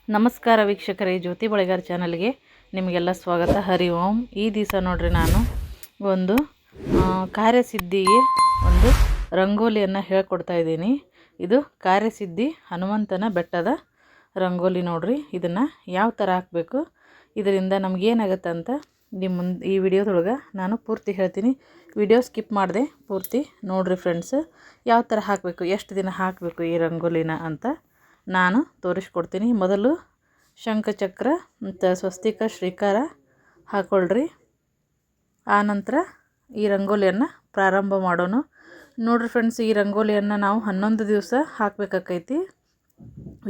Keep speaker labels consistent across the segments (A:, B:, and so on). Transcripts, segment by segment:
A: ನಮಸ್ಕಾರ ವೀಕ್ಷಕರೇ, ಜ್ಯೋತಿ ಬಳೆಗಾರ ಚಾನಲ್ಗೆ ನಿಮಗೆಲ್ಲ ಸ್ವಾಗತ. ಹರಿ ಓಂ. ಈ ದಿವಸ ನೋಡ್ರಿ ನಾನು ಒಂದು ಕಾರ್ಯಸಿದ್ಧಿಗೆ ಒಂದು ರಂಗೋಲಿಯನ್ನು ಹೇಳ್ಕೊಡ್ತಾ ಇದ್ದೀನಿ. ಇದು ಕಾರ್ಯಸಿದ್ಧಿ ಹನುಮಂತನ ಬೆಟ್ಟದ ರಂಗೋಲಿ ನೋಡ್ರಿ. ಇದನ್ನು ಯಾವ ಥರ ಹಾಕಬೇಕು, ಇದರಿಂದ ನಮಗೇನಾಗುತ್ತೆ ಅಂತ ಈ ವಿಡಿಯೋದೊಳಗೆ ನಾನು ಪೂರ್ತಿ ಹೇಳ್ತೀನಿ. ವಿಡಿಯೋ ಸ್ಕಿಪ್ ಮಾಡಿದೆ ಪೂರ್ತಿ ನೋಡ್ರಿ ಫ್ರೆಂಡ್ಸ್. ಯಾವ ಥರ ಹಾಕಬೇಕು, ಎಷ್ಟು ದಿನ ಹಾಕಬೇಕು ಈ ರಂಗೋಲಿನ ಅಂತ ನಾನು ತೋರಿಸ್ಕೊಡ್ತೀನಿ. ಮೊದಲು ಶಂಖಚಕ್ರ ಮತ್ತು ಸ್ವಸ್ತಿಕ ಶ್ರೀಕಾರ ಹಾಕ್ಕೊಳ್ರಿ. ಆನಂತರ ಈ ರಂಗೋಲಿಯನ್ನು ಪ್ರಾರಂಭ ಮಾಡೋಣ. ನೋಡಿರಿ ಫ್ರೆಂಡ್ಸ್, ಈ ರಂಗೋಲಿಯನ್ನು ನಾವು 11 ದಿವಸ ಹಾಕಬೇಕಾಕೈತಿ.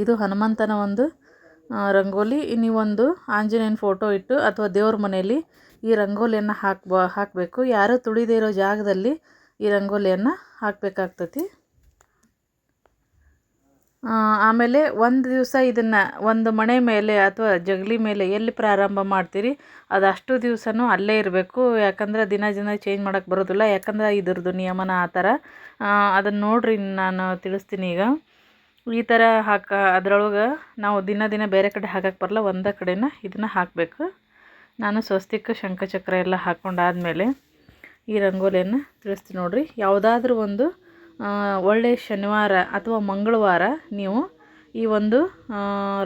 A: ಇದು ಹನುಮಂತನ ಒಂದು ರಂಗೋಲಿ. ನೀವೊಂದು ಆಂಜನೇಯನ ಫೋಟೋ ಇಟ್ಟು ಅಥವಾ ದೇವ್ರ ಮನೆಯಲ್ಲಿ ಈ ರಂಗೋಲಿಯನ್ನು ಹಾಕಬೇಕು. ಯಾರೂ ತುಳಿದೇ ಇರೋ ಜಾಗದಲ್ಲಿ ಈ ರಂಗೋಲಿಯನ್ನು ಹಾಕಬೇಕಾಗ್ತತಿ. ಆಮೇಲೆ ಒಂದು ದಿವಸ ಇದನ್ನು ಒಂದು ಮಣೆ ಮೇಲೆ ಅಥವಾ ಜಗಲಿ ಮೇಲೆ ಎಲ್ಲಿ ಪ್ರಾರಂಭ ಮಾಡ್ತೀರಿ ಅದಷ್ಟು ದಿವಸನೂ ಅಲ್ಲೇ ಇರಬೇಕು. ಯಾಕಂದ್ರೆ ದಿನ ಚೇಂಜ್ ಮಾಡೋಕ್ಕೆ ಬರೋದಿಲ್ಲ. ಯಾಕಂದ್ರೆ ಇದ್ರದ್ದು ನಿಯಮನ ಆ ಥರ. ಅದನ್ನು ನೋಡ್ರಿ, ನಾನು ತಿಳಿಸ್ತೀನಿ ಈಗ. ಈ ಥರ ಅದರೊಳಗೆ ನಾವು ದಿನ ಬೇರೆ ಕಡೆ ಹಾಕಕ್ಕೆ ಬರಲ್ಲ, ಒಂದೇ ಕಡೆನ ಇದನ್ನು ಹಾಕಬೇಕು. ನಾನು ಸ್ವಸ್ತಿಕ ಶಂಖಚಕ್ರ ಎಲ್ಲ ಹಾಕ್ಕೊಂಡಾದ್ಮೇಲೆ ಈ ರಂಗೋಲಿಯನ್ನು ತಿಳಿಸ್ತೀನಿ ನೋಡ್ರಿ. ಯಾವುದಾದ್ರೂ ಒಂದು ಒಳ್ಳೆಯ ಶನಿವಾರ ಅಥವಾ ಮಂಗಳವಾರ ನೀವು ಈ ಒಂದು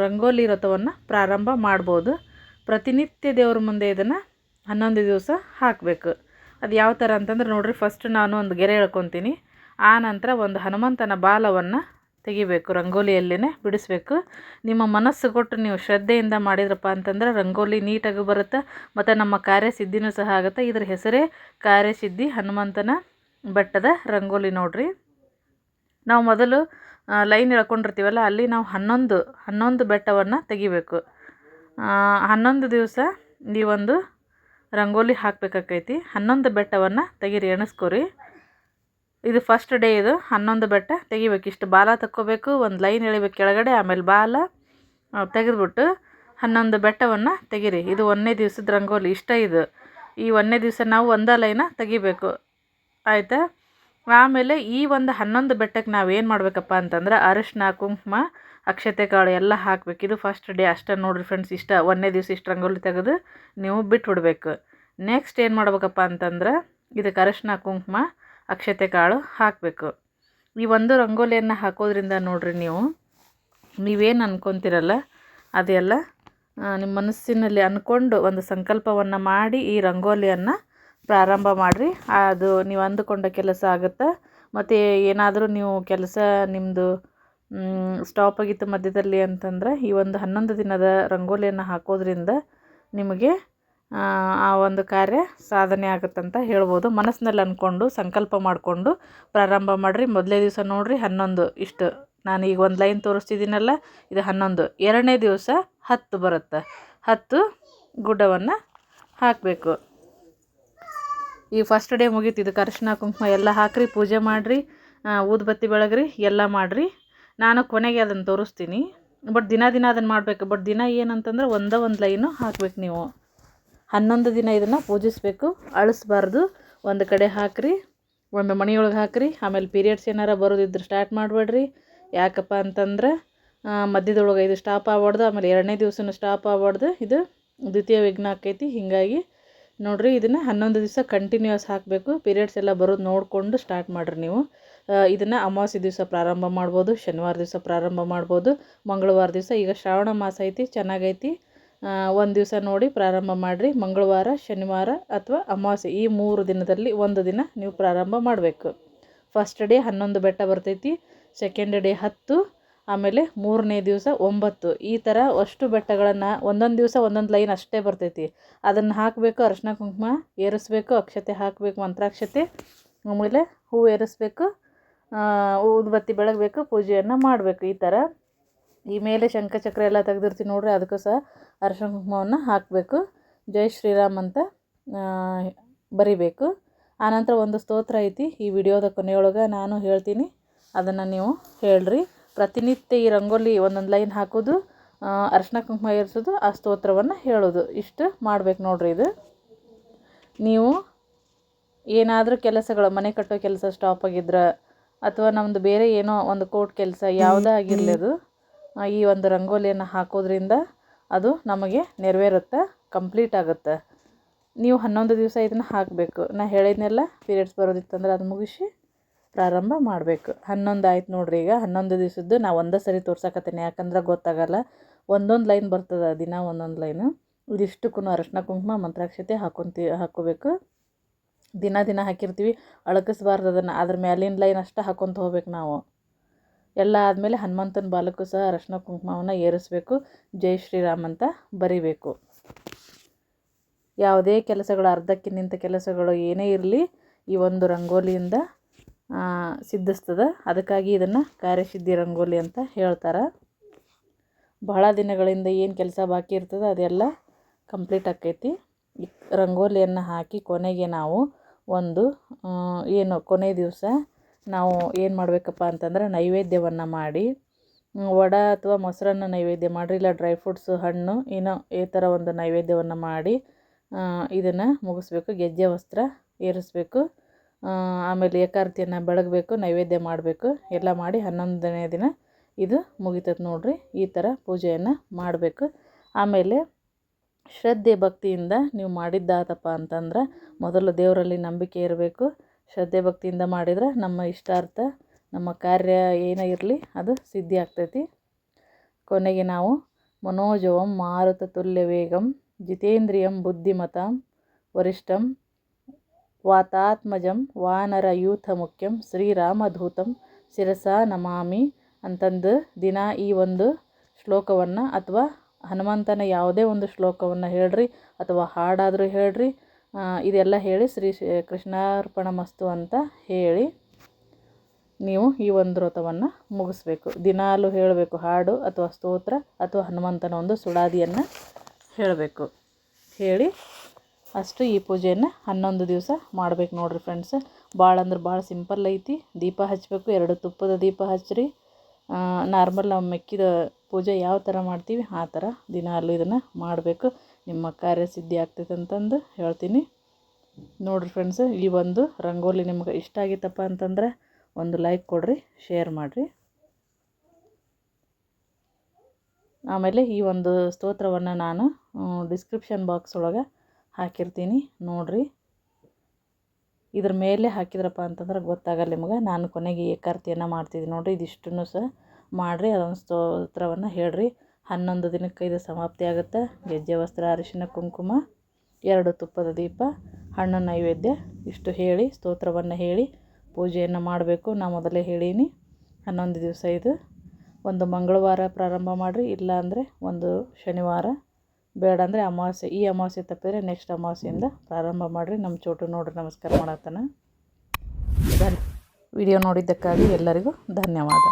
A: ರಂಗೋಲಿ ವ್ರತವನ್ನು ಪ್ರಾರಂಭ ಮಾಡ್ಬೋದು. ಪ್ರತಿನಿತ್ಯ ದೇವ್ರ ಮುಂದೆ ಇದನ್ನು 11 ದಿವಸ ಹಾಕಬೇಕು. ಅದು ಯಾವ ಥರ ಅಂತಂದ್ರೆ ನೋಡ್ರಿ, ಫಸ್ಟ್ ನಾನು ಒಂದು ಗೆರೆ ಎಳ್ಕೊತೀನಿ. ಆ ನಂತರ ಒಂದು ಹನುಮಂತನ ಬಾಲವನ್ನು ತೆಗಿಬೇಕು, ರಂಗೋಲಿಯಲ್ಲೇ ಬಿಡಿಸ್ಬೇಕು. ನಿಮ್ಮ ಮನಸ್ಸು ಕೊಟ್ಟು ನೀವು ಶ್ರದ್ಧೆಯಿಂದ ಮಾಡಿದ್ರಪ್ಪ ಅಂತಂದ್ರೆ ರಂಗೋಲಿ ನೀಟಾಗಿ ಬರುತ್ತೆ ಮತ್ತು ನಮ್ಮ ಕಾರ್ಯಸಿದ್ಧಿನೂ ಸಹ ಆಗುತ್ತೆ. ಇದ್ರ ಹೆಸರೇ ಕಾರ್ಯಸಿದ್ಧಿ ಹನುಮಂತನ ಬೆಟ್ಟದ ರಂಗೋಲಿ ನೋಡ್ರಿ. ನಾವು ಮೊದಲು ಲೈನ್ ಎಳ್ಕೊಂಡಿರ್ತೀವಲ್ಲ, ಅಲ್ಲಿ ನಾವು 11 ಬೆಟ್ಟವನ್ನು ತೆಗಿಬೇಕು. 11 ದಿವಸ ಈ ಒಂದು ರಂಗೋಲಿ ಹಾಕಬೇಕಾಕೈತಿ. 11 ಬೆಟ್ಟವನ್ನು ತೆಗೀರಿ, ಎಣಿಸ್ಕೊರಿ. ಇದು ಫಸ್ಟ್ ಡೇ. ಇದು 11 ಬೆಟ್ಟ ತೆಗಿಬೇಕು. ಇಷ್ಟು ಬಾಲ ತಕ್ಕೋಬೇಕು, ಒಂದು ಲೈನ್ ಎಳಿಬೇಕು ಕೆಳಗಡೆ, ಆಮೇಲೆ ಬಾಲ ತೆಗೆದ್ಬಿಟ್ಟು 11 ಬೆಟ್ಟವನ್ನು ತೆಗೀರಿ. ಇದು 1ನೇ ದಿವಸದ ರಂಗೋಲಿ. ಇಷ್ಟ ಇದು. ಈ 1ನೇ ದಿವಸ ನಾವು ಒಂದೇ ಲೈನ ತೆಗಿಬೇಕು, ಆಯಿತಾ. ಆಮೇಲೆ ಈ ಒಂದು 11 ಬೆಟ್ಟಕ್ಕೆ ನಾವೇನು ಮಾಡಬೇಕಪ್ಪ ಅಂತಂದ್ರೆ ಅರಿಶಿನ, ಕುಂಕುಮ, ಅಕ್ಷತೆ ಕಾಳು ಎಲ್ಲ ಹಾಕಬೇಕು. ಇದು ಫಸ್ಟ್ ಡೇ ಅಷ್ಟೇ ನೋಡಿರಿ ಫ್ರೆಂಡ್ಸ್. 1ನೇ ದಿವಸ ಇಷ್ಟು ರಂಗೋಲಿ ತೆಗೆದು ನೀವು ಬಿಟ್ಬಿಡ್ಬೇಕು. ನೆಕ್ಸ್ಟ್ ಏನು ಮಾಡ್ಬೇಕಪ್ಪ ಅಂತಂದ್ರೆ ಇದಕ್ಕೆ ಅರಿಶಿನ, ಕುಂಕುಮ, ಅಕ್ಷತೆ ಕಾಳು ಹಾಕಬೇಕು. ಈ ಒಂದು ರಂಗೋಲಿಯನ್ನು ಹಾಕೋದ್ರಿಂದ ನೋಡಿರಿ, ನೀವೇನು ಅಂದ್ಕೊತೀರಲ್ಲ ಅದೆಲ್ಲ ನಿಮ್ಮ ಮನಸ್ಸಿನಲ್ಲಿ ಅಂದ್ಕೊಂಡು ಒಂದು ಸಂಕಲ್ಪವನ್ನು ಮಾಡಿ ಈ ರಂಗೋಲಿಯನ್ನು ಪ್ರಾರಂಭ ಮಾಡಿರಿ. ಅದು ನೀವು ಅಂದುಕೊಂಡ ಕೆಲಸ ಆಗುತ್ತೆ. ಮತ್ತು ಏನಾದರೂ ನೀವು ಕೆಲಸ ನಿಮ್ಮದು ಸ್ಟಾಪ್ ಆಗಿತ್ತು ಮಧ್ಯದಲ್ಲಿ ಅಂತಂದ್ರೆ ಈ ಒಂದು 11 ದಿನದ ರಂಗೋಲಿಯನ್ನು ಹಾಕೋದ್ರಿಂದ ನಿಮಗೆ ಆ ಒಂದು ಕಾರ್ಯ ಸಾಧನೆ ಆಗುತ್ತಂತ ಹೇಳ್ಬೋದು. ಮನಸ್ಸಿನಲ್ಲಿ ಅಂದ್ಕೊಂಡು ಸಂಕಲ್ಪ ಮಾಡಿಕೊಂಡು ಪ್ರಾರಂಭ ಮಾಡಿರಿ. ಮೊದಲೇ ದಿವಸ ನೋಡಿರಿ 11 ಇಷ್ಟು. ನಾನು ಈಗ ಒಂದು ಲೈನ್ ತೋರಿಸ್ತಿದ್ದೀನಲ್ಲ, ಇದು 11. 2ನೇ ದಿವಸ 10 ಬರುತ್ತೆ. 10 ಗುಡ್ಡವನ್ನು ಹಾಕಬೇಕು. ಈ ಫಸ್ಟ್ ಡೇ ಮುಗೀತು. ಇದಕ್ಕೆ ಅರಿಶಿನ, ಕುಂಕುಮ ಎಲ್ಲ ಹಾಕಿರಿ, ಪೂಜೆ ಮಾಡಿರಿ, ಊದುಬತ್ತಿ ಬೆಳಗ್ರಿ, ಎಲ್ಲ ಮಾಡಿರಿ. ನಾನು ಕೊನೆಗೆ ಅದನ್ನು ತೋರಿಸ್ತೀನಿ. ಬಟ್ ದಿನ ಅದನ್ನು ಮಾಡಬೇಕು. ಬಟ್ ದಿನ ಏನಂತಂದ್ರೆ ಒಂದು ಲೈನು ಹಾಕ್ಬೇಕು. ನೀವು 11 ದಿನ ಇದನ್ನು ಪೂಜಿಸಬೇಕು, ಅಳಿಸ್ಬಾರ್ದು. ಒಂದು ಕಡೆ ಹಾಕಿರಿ, ಒಂದು ಮನೆಯೊಳಗೆ ಹಾಕಿರಿ. ಆಮೇಲೆ ಪೀರಿಯಡ್ಸ್ ಏನಾರ ಬರೋದಿದ್ರೆ ಸ್ಟಾರ್ಟ್ ಮಾಡಬೇಡ್ರಿ. ಯಾಕಪ್ಪ ಅಂತಂದ್ರೆ ಮಧ್ಯದೊಳಗೆ ಇದು ಸ್ಟಾಪ್ ಆಗ್ಬಾರ್ದು, ಆಮೇಲೆ 2ನೇ ದಿವಸನೂ ಸ್ಟಾಪ್ ಆಗ್ಬಾರ್ದು. ಇದು ದ್ವಿತೀಯ ವಿಘ್ನ ಆಕೈತಿ. ಹೀಗಾಗಿ ನೋಡಿರಿ, ಇದನ್ನು 11 ದಿವಸ ಕಂಟಿನ್ಯೂಸ್ ಹಾಕಬೇಕು. ಪೀರಿಯಡ್ಸ್ ಎಲ್ಲ ಬರೋದು ನೋಡಿಕೊಂಡು ಸ್ಟಾರ್ಟ್ ಮಾಡಿರಿ ನೀವು. ಇದನ್ನು ಅಮಾವಾಸ್ಯೆ ದಿವಸ ಪ್ರಾರಂಭ ಮಾಡ್ಬೋದು, ಶನಿವಾರ ದಿವಸ ಪ್ರಾರಂಭ ಮಾಡ್ಬೋದು, ಮಂಗಳವಾರ ದಿವಸ. ಈಗ ಶ್ರಾವಣ ಮಾಸ ಐತಿ, ಚೆನ್ನಾಗೈತಿ. ಒಂದು ದಿವಸ ನೋಡಿ ಪ್ರಾರಂಭ ಮಾಡಿರಿ. ಮಂಗಳವಾರ, ಶನಿವಾರ ಅಥವಾ ಅಮಾವಾಸ್ಯೆ ಈ 3 ದಿನದಲ್ಲಿ ಒಂದು ದಿನ ನೀವು ಪ್ರಾರಂಭ ಮಾಡಬೇಕು. ಫಸ್ಟ್ ಡೇ 11 ಬೆಟ್ಟ ಬರ್ತೈತಿ, ಸೆಕೆಂಡ್ ಡೇ 10, ಆಮೇಲೆ 3ನೇ ದಿವಸ 9. ಈ ಥರ ಅಷ್ಟು ಬೆಟ್ಟಗಳನ್ನು ಒಂದೊಂದು ದಿವಸ ಒಂದೊಂದು ಲೈನ್ ಅಷ್ಟೇ ಬರ್ತೈತಿ. ಅದನ್ನು ಹಾಕಬೇಕು, ಅರಿಶಿನ ಕುಂಕುಮ ಏರಿಸ್ಬೇಕು, ಅಕ್ಷತೆ ಹಾಕಬೇಕು, ಮಂತ್ರಾಕ್ಷತೆ, ಆಮೇಲೆ ಹೂವು ಏರಿಸ್ಬೇಕು, ಊದುಬತ್ತಿ ಬೆಳಗಬೇಕು, ಪೂಜೆಯನ್ನು ಮಾಡಬೇಕು. ಈ ಥರ ಈ ಮೇಲೆ ಶಂಖಚಕ್ರ ಎಲ್ಲ ತೆಗೆದಿರ್ತೀವಿ ನೋಡ್ರಿ, ಅದಕ್ಕೂ ಸಹ ಅರಿಶಿನ ಕುಂಕುಮವನ್ನು ಹಾಕಬೇಕು. ಜೈ ಶ್ರೀರಾಮ್ ಅಂತ ಬರಿಬೇಕು. ಆನಂತರ ಒಂದು ಸ್ತೋತ್ರ ಐತಿ, ಈ ವಿಡಿಯೋದ ಕೊನೆಯೊಳಗೆ ನಾನು ಹೇಳ್ತೀನಿ, ಅದನ್ನು ನೀವು ಹೇಳ್ರಿ. ಪ್ರತಿನಿತ್ಯ ಈ ರಂಗೋಲಿ ಒಂದೊಂದು ಲೈನ್ ಹಾಕೋದು, ಅರಿಶಿನ ಕುಂಕುಮ ಏರಿಸೋದು, ಆ ಸ್ತೋತ್ರವನ್ನು ಹೇಳೋದು, ಇಷ್ಟು ಮಾಡ್ಬೇಕು ನೋಡ್ರಿ. ಇದು ನೀವು ಏನಾದರೂ ಕೆಲಸಗಳು, ಮನೆ ಕಟ್ಟೋ ಕೆಲಸ ಸ್ಟಾಪ್ ಆಗಿದ್ರೆ ಅಥವಾ ನಮ್ಮದು ಬೇರೆ ಏನೋ ಒಂದು ಕೋರ್ಟ್ ಕೆಲಸ ಯಾವುದೇ ಆಗಿರಲಿ, ಅದು ಈ ಒಂದು ರಂಗೋಲಿಯನ್ನು ಹಾಕೋದ್ರಿಂದ ಅದು ನಮಗೆ ನೆರವೇರುತ್ತೆ, ಕಂಪ್ಲೀಟ್ ಆಗುತ್ತೆ. ನೀವು 11 ದಿವಸ ಇದನ್ನು ಹಾಕಬೇಕು. ನಾನು ಹೇಳಿದ್ನೆಲ್ಲ, ಪೀರಿಯಡ್ಸ್ ಬರೋದಿತ್ತಂದ್ರೆ ಅದು ಮುಗಿಸಿ ಪ್ರಾರಂಭ ಮಾಡಬೇಕು. 11 ಆಯ್ತು ನೋಡ್ರಿ. ಈಗ 11 ದಿವಸದ್ದು ನಾವು ಒಂದೇ ಸರಿ ತೋರ್ಸಕತ್ತೀನಿ, ಯಾಕಂದ್ರೆ ಗೊತ್ತಾಗಲ್ಲ. ಒಂದೊಂದು ಲೈನ್ ಬರ್ತದೆ, ದಿನ ಒಂದೊಂದು ಲೈನು. ಇದಿಷ್ಟಕ್ಕೂ ಅರಶಿನ ಕುಂಕುಮ ಮಂತ್ರಾಕ್ಷತೆ ಹಾಕ್ಕೋಬೇಕು. ದಿನ ಹಾಕಿರ್ತೀವಿ, ಅಳಕಿಸ್ಬಾರ್ದು ಅದನ್ನು. ಅದ್ರ ಮೇಲಿನ ಲೈನ್ ಅಷ್ಟೇ ಹಾಕ್ಕೊಂತ ಹೋಗ್ಬೇಕು ನಾವು. ಎಲ್ಲ ಆದಮೇಲೆ ಹನುಮಂತನ ಬಾಲಕ್ಕೂ ಸಹ ಅರಶಿನ ಕುಂಕುಮವನ್ನು ಏರಿಸ್ಬೇಕು. ಜೈ ಶ್ರೀರಾಮ್ ಅಂತ ಬರಿಬೇಕು. ಯಾವುದೇ ಕೆಲಸಗಳು, ಅರ್ಧಕ್ಕೆ ನಿಂತ ಕೆಲಸಗಳು ಏನೇ ಇರಲಿ, ಈ ಒಂದು ರಂಗೋಲಿಯಿಂದ ಸಿದ್ಧಿಸ್ತದೆ. ಅದಕ್ಕಾಗಿ ಇದನ್ನು ಕಾರ್ಯಸಿದ್ಧಿ ರಂಗೋಲಿ ಅಂತ ಹೇಳ್ತಾರೆ. ಬಹಳ ದಿನಗಳಿಂದ ಏನು ಕೆಲಸ ಬಾಕಿ ಇರ್ತದೆ ಅದೆಲ್ಲ ಕಂಪ್ಲೀಟ್ ಆಕೈತಿ. ಈ ರಂಗೋಲಿಯನ್ನು ಹಾಕಿ ಕೊನೆಗೆ ನಾವು ಕೊನೆ ದಿವಸ ನಾವು ಏನು ಮಾಡಬೇಕಪ್ಪ ಅಂತಂದ್ರೆ ನೈವೇದ್ಯವನ್ನು ಮಾಡಿ, ವಡೆ ಅಥವಾ ಮೊಸರನ್ನ ನೈವೇದ್ಯ ಮಾಡಿರಿ, ಇಲ್ಲ ಡ್ರೈ ಫ್ರೂಟ್ಸು, ಹಣ್ಣು, ಈ ಥರ ಒಂದು ನೈವೇದ್ಯವನ್ನು ಮಾಡಿ ಇದನ್ನು ಮುಗಿಸ್ಬೇಕು. ಗೆಜ್ಜೆ ವಸ್ತ್ರ ಏರಿಸ್ಬೇಕು. ಆಮೇಲೆ ಏಕಾರತಿಯನ್ನು ಬೆಳಗಬೇಕು, ನೈವೇದ್ಯ ಮಾಡಬೇಕು. ಎಲ್ಲ ಮಾಡಿ 11ನೇ ದಿನ ಇದು ಮುಗಿತೈತೆ ನೋಡ್ರಿ. ಈ ಥರ ಪೂಜೆಯನ್ನು ಮಾಡಬೇಕು. ಆಮೇಲೆ ಶ್ರದ್ಧೆ ಭಕ್ತಿಯಿಂದ ನೀವು ಮಾಡಿದ್ದಾತಪ್ಪ ಅಂತಂದ್ರೆ ಮೊದಲು ದೇವರಲ್ಲಿ ನಂಬಿಕೆ ಇರಬೇಕು. ಶ್ರದ್ಧೆ ಭಕ್ತಿಯಿಂದ ಮಾಡಿದ್ರೆ ನಮ್ಮ ಇಷ್ಟಾರ್ಥ, ನಮ್ಮ ಕಾರ್ಯ ಏನೇ ಇರಲಿ ಅದು ಸಿದ್ಧಿ ಆಗ್ತೈತಿ. ಕೊನೆಗೆ ನಾವು ಮನೋಜವಂ ಮಾರುತ ತುಲ್ಯ ವೇಗಂ ಜಿತೇಂದ್ರಿಯಂ ಬುದ್ಧಿಮತಾಂ ವರಿಷ್ಠಂ ವಾತಾತ್ಮಜಂ ವಾನರ ಯೂಥ ಮುಖ್ಯಂ ಶ್ರೀರಾಮಧೂತಂ ಶಿರಸಾ ನಮಾಮಿ ಅಂತಂದು ದಿನ ಈ ಒಂದು ಶ್ಲೋಕವನ್ನು ಅಥವಾ ಹನುಮಂತನ ಯಾವುದೇ ಒಂದು ಶ್ಲೋಕವನ್ನು ಹೇಳ್ರಿ, ಅಥವಾ ಹಾಡಾದರೂ ಹೇಳ್ರಿ. ಇದೆಲ್ಲ ಹೇಳಿ ಶ್ರೀ ಕೃಷ್ಣಾರ್ಪಣ ಮಸ್ತು ಅಂತ ಹೇಳಿ ನೀವು ಈ ಒಂದು ವ್ರತವನ್ನು ಮುಗಿಸ್ಬೇಕು. ದಿನಾಲೂ ಹೇಳಬೇಕು ಹಾಡು ಅಥವಾ ಸ್ತೋತ್ರ ಅಥವಾ ಹನುಮಂತನ ಒಂದು ಸುಳಾದಿಯನ್ನು ಹೇಳಬೇಕು. ಹೇಳಿ ಅಷ್ಟು ಈ ಪೂಜೆಯನ್ನು 11 ದಿವಸ ಮಾಡಬೇಕು ನೋಡ್ರಿ ಫ್ರೆಂಡ್ಸ್. ಭಾಳ ಅಂದ್ರೆ ಭಾಳ ಸಿಂಪಲ್ ಐತಿ. ದೀಪ ಹಚ್ಚಬೇಕು, 2 ತುಪ್ಪದ ದೀಪ ಹಚ್ಚಿರಿ. ನಾರ್ಮಲ್ ನಾವು ಮೆಕ್ಕಿದ ಪೂಜೆ ಯಾವ ಥರ ಮಾಡ್ತೀವಿ ಆ ಥರ ದಿನಾಲೂ ಇದನ್ನು ಮಾಡಬೇಕು. ನಿಮ್ಮ ಕಾರ್ಯಸಿದ್ಧಿ ಆಗ್ತೈತೆ ಅಂತಂದು ಹೇಳ್ತೀನಿ ನೋಡ್ರಿ ಫ್ರೆಂಡ್ಸ್. ಈ ಒಂದು ರಂಗೋಲಿ ನಿಮ್ಗೆ ಇಷ್ಟ ಆಗಿತ್ತಪ್ಪ ಅಂತಂದ್ರೆ ಒಂದು ಲೈಕ್ ಕೊಡ್ರಿ, ಶೇರ್ ಮಾಡಿರಿ. ಆಮೇಲೆ ಈ ಒಂದು ಸ್ತೋತ್ರವನ್ನು ನಾನು ಡಿಸ್ಕ್ರಿಪ್ಷನ್ ಬಾಕ್ಸ್ ಒಳಗೆ ಹಾಕಿರ್ತೀನಿ ನೋಡ್ರಿ. ಇದ್ರ ಮೇಲೆ ಹಾಕಿದ್ರಪ್ಪ ಅಂತಂದ್ರೆ ಗೊತ್ತಾಗಲ್ಲ ನಿಮ್ಗೆ. ನಾನು ಕೊನೆಗೆ ಏಕಾರತಿಯನ್ನು ಮಾಡ್ತಿದ್ದೀನಿ ನೋಡ್ರಿ. ಇದಿಷ್ಟನ್ನು ಸಹ ಮಾಡಿರಿ, ಅದೊಂದು ಸ್ತೋತ್ರವನ್ನು ಹೇಳ್ರಿ. 11 ದಿನಕ್ಕೆ ಇದು ಸಮಾಪ್ತಿ ಆಗುತ್ತೆ. ಗೆಜ್ಜೆ ವಸ್ತ್ರ, ಅರಿಶಿನ ಕುಂಕುಮ, 2 ತುಪ್ಪದ ದೀಪ, ಹಣ್ಣು ನೈವೇದ್ಯ, ಇಷ್ಟು ಹೇಳಿ ಸ್ತೋತ್ರವನ್ನು ಹೇಳಿ ಪೂಜೆಯನ್ನು ಮಾಡಬೇಕು. ನಾ ಮೊದಲೇ ಹೇಳೀನಿ 11 ದಿವಸ ಇದು. ಒಂದು ಮಂಗಳವಾರ ಪ್ರಾರಂಭ ಮಾಡಿರಿ, ಇಲ್ಲ ಅಂದರೆ ಒಂದು ಶನಿವಾರ, ಬೇಡ ಅಂದರೆ ಅಮಾವಾಸ್ಯೆ. ಈ ಅಮಾವಾಸ್ಯೆ ತಪ್ಪಿದರೆ ನೆಕ್ಸ್ಟ್ ಅಮಾವಾಸ್ಯೆಯಿಂದ ಪ್ರಾರಂಭ ಮಾಡಿರಿ. ನಮ್ಮ ಚೋಟು ನೋಡ್ರಿ ನಮಸ್ಕಾರ ಮಾಡತ್ತಾನ. ವಿಡಿಯೋ ನೋಡಿದ್ದಕ್ಕಾಗಿ ಎಲ್ಲರಿಗೂ ಧನ್ಯವಾದ.